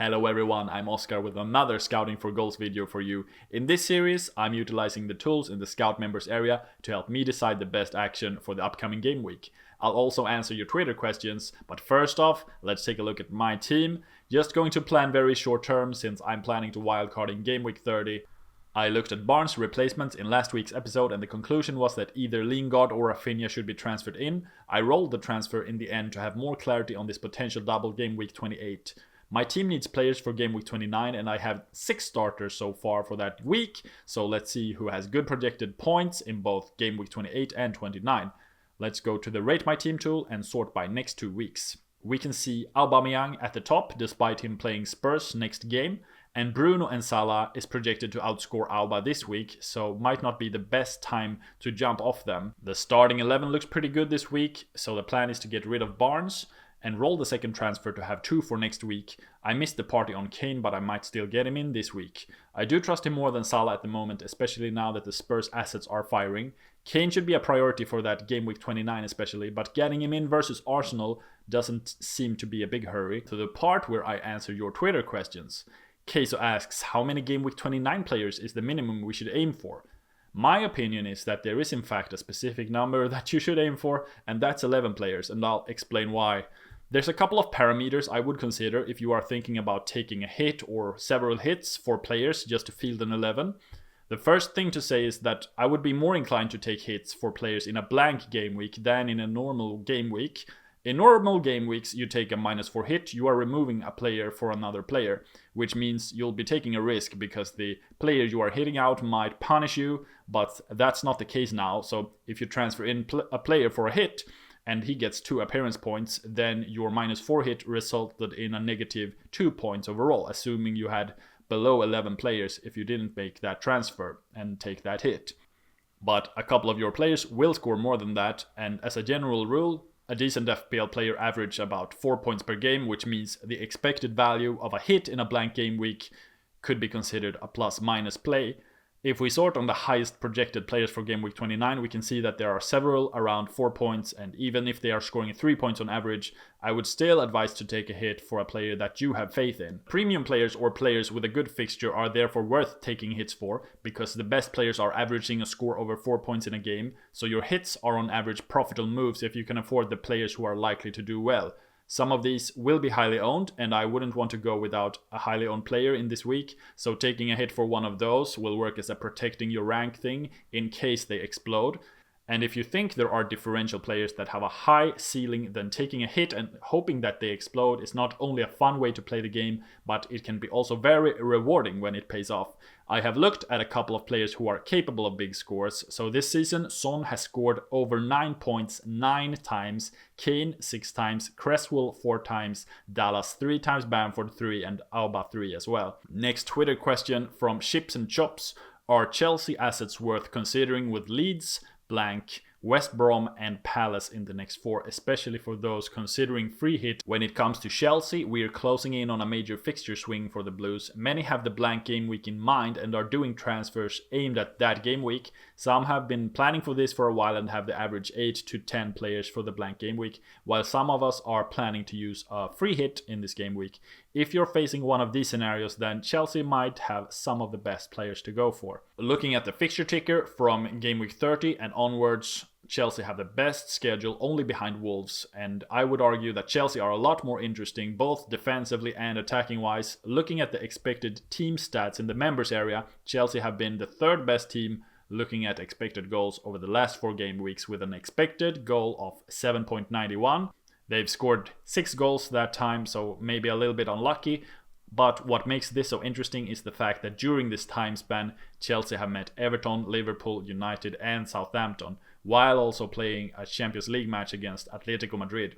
Hello everyone, I'm Oscar with another Scouting for Goals video for you. In this series, I'm utilizing the tools in the Scout members area to help me decide the best action for the upcoming game week. I'll also answer your Twitter questions, but first off, let's take a look at my team. Just going to plan very short term since I'm planning to wildcard in game week 30. I looked at Barnes' replacements in last week's episode and the conclusion was that either Lingard or Rafinha should be transferred in. I rolled the transfer in the end to have more clarity on this potential double game week 28. My team needs players for game week 29 and I have 6 starters so far for that week, so let's see who has good projected points in both game week 28 and 29. Let's go to the Rate My Team tool and sort by next 2 weeks. We can see Aubameyang at the top despite him playing Spurs next game, and Bruno and Salah is projected to outscore Alba this week, so might not be the best time to jump off them. The starting 11 looks pretty good this week, so the plan is to get rid of Barnes and roll the second transfer to have 2 for next week. I missed the party on Kane, but I might still get him in this week. I do trust him more than Salah at the moment, especially now that the Spurs assets are firing. Kane should be a priority for that game week 29 especially, but getting him in versus Arsenal doesn't seem to be a big hurry. To the part where I answer your Twitter questions. Queso asks, how many game week 29 players is the minimum we should aim for? My opinion is that there is in fact a specific number that you should aim for, and that's 11 players, and I'll explain why. There's a couple of parameters I would consider if you are thinking about taking a hit or several hits for players just to field an 11. The first thing to say is that I would be more inclined to take hits for players in a blank game week than in a normal game week. In normal game weeks, you take a -4 hit, you are removing a player for another player, which means you'll be taking a risk because the player you are hitting out might punish you, but that's not the case now. So if you transfer in a player for a hit, and he gets 2 appearance points, then your -4 hit resulted in a -2 points overall, assuming you had below 11 players if you didn't make that transfer and take that hit. But a couple of your players will score more than that, and as a general rule, a decent FPL player average about 4 points per game, which means the expected value of a hit in a blank game week could be considered a plus-minus play. If we sort on the highest projected players for game week 29, we can see that there are several around 4 points, and even if they are scoring 3 points on average, I would still advise to take a hit for a player that you have faith in. Premium players or players with a good fixture are therefore worth taking hits for, because the best players are averaging a score over 4 points in a game, so your hits are on average profitable moves if you can afford the players who are likely to do well. Some of these will be highly owned, and I wouldn't want to go without a highly owned player in this week, so taking a hit for one of those will work as a protecting your rank thing in case they explode. And if you think there are differential players that have a high ceiling, then taking a hit and hoping that they explode is not only a fun way to play the game, but it can be also very rewarding when it pays off. I have looked at a couple of players who are capable of big scores. So this season, Son has scored over 9 points 9 times, Kane 6 times, Cresswell 4 times, Dallas 3 times, Bamford 3, and Auba 3 as well. Next Twitter question from Chips and Chops. Are Chelsea assets worth considering with Leeds, blank, West Brom and Palace in the next 4, especially for those considering free hit? When it comes to Chelsea, we are closing in on a major fixture swing for the Blues. Many have the blank game week in mind and are doing transfers aimed at that game week. Some have been planning for this for a while and have the average 8 to 10 players for the blank game week, while some of us are planning to use a free hit in this game week. If you're facing one of these scenarios, then Chelsea might have some of the best players to go for. Looking at the fixture ticker from game week 30 and onwards, Chelsea have the best schedule only behind Wolves, and I would argue that Chelsea are a lot more interesting both defensively and attacking wise. Looking at the expected team stats in the members area, Chelsea have been the 3rd best team looking at expected goals over the last 4 game weeks with an expected goal of 7.91. They've scored 6 goals that time, so maybe a little bit unlucky. But what makes this so interesting is the fact that during this time span, Chelsea have met Everton, Liverpool, United and Southampton, while also playing a Champions League match against Atletico Madrid.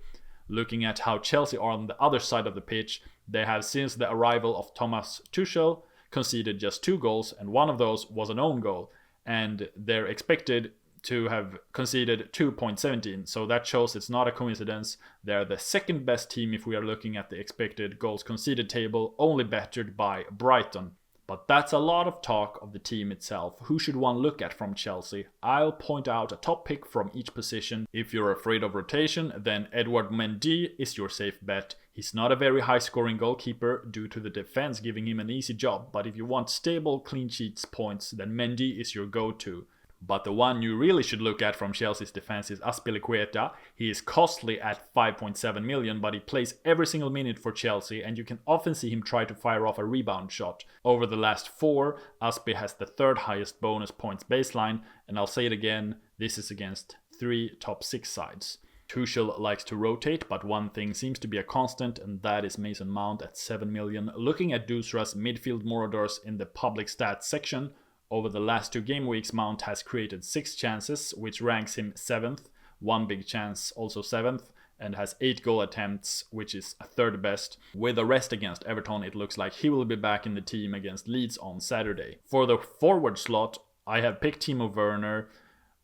Looking at how Chelsea are on the other side of the pitch, they have since the arrival of Thomas Tuchel conceded just 2 goals, and one of those was an own goal, and they're expected to have conceded 2.17, so that shows it's not a coincidence. They're the 2nd best team if we are looking at the expected goals conceded table, only bettered by Brighton. But that's a lot of talk of the team itself. Who should one look at from Chelsea? I'll point out a top pick from each position. If you're afraid of rotation, then Edouard Mendy is your safe bet. He's not a very high scoring goalkeeper due to the defense giving him an easy job, but if you want stable clean sheets points, then Mendy is your go-to. But the one you really should look at from Chelsea's defense is Azpilicueta. He is costly at 5.7 million, but he plays every single minute for Chelsea, and you can often see him try to fire off a rebound shot. Over the last 4, Aspi has the 3rd highest bonus points baseline, and I'll say it again, this is against 3 top 6 sides. Tuchel likes to rotate, but one thing seems to be a constant, and that is Mason Mount at 7 million. Looking at Dusra's midfield Moradors in the public stats section, over the last 2 game weeks, Mount has created 6 chances, which ranks him 7th, 1 big chance also 7th, and has 8 goal attempts, which is 3rd best. With a rest against Everton, it looks like he will be back in the team against Leeds on Saturday. For the forward slot, I have picked Timo Werner.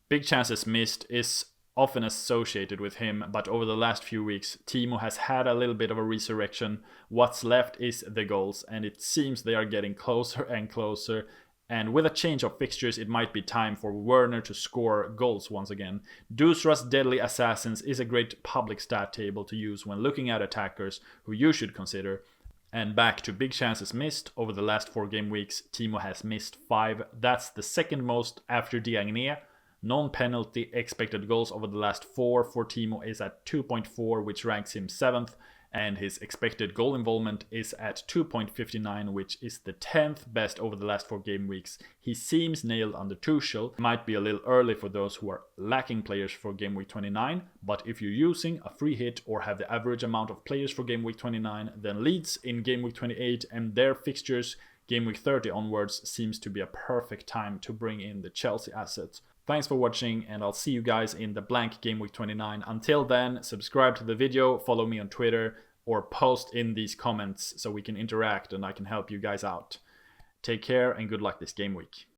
Big chances missed is often associated with him, but over the last few weeks, Timo has had a little bit of a resurrection. What's left is the goals, and it seems they are getting closer and closer. And with a change of fixtures, it might be time for Werner to score goals once again. Dusra's Deadly Assassins is a great public stat table to use when looking at attackers who you should consider. And back to big chances missed, over the last 4 game weeks, Timo has missed 5. That's the 2nd most after Diagne. Non-penalty expected goals over the last 4 for Timo is at 2.4, which ranks him 7th. And his expected goal involvement is at 2.59, which is the 10th best over the last 4 game weeks. He seems nailed under Tuchel. Might be a little early for those who are lacking players for game week 29, but if you're using a free hit or have the average amount of players for game week 29, then Leeds in game week 28 and their fixtures game week 30 onwards seems to be a perfect time to bring in the Chelsea assets. Thanks for watching, and I'll see you guys in the blank game week 29. Until then, subscribe to the video, follow me on Twitter, or post in these comments so we can interact and I can help you guys out. Take care and good luck this game week.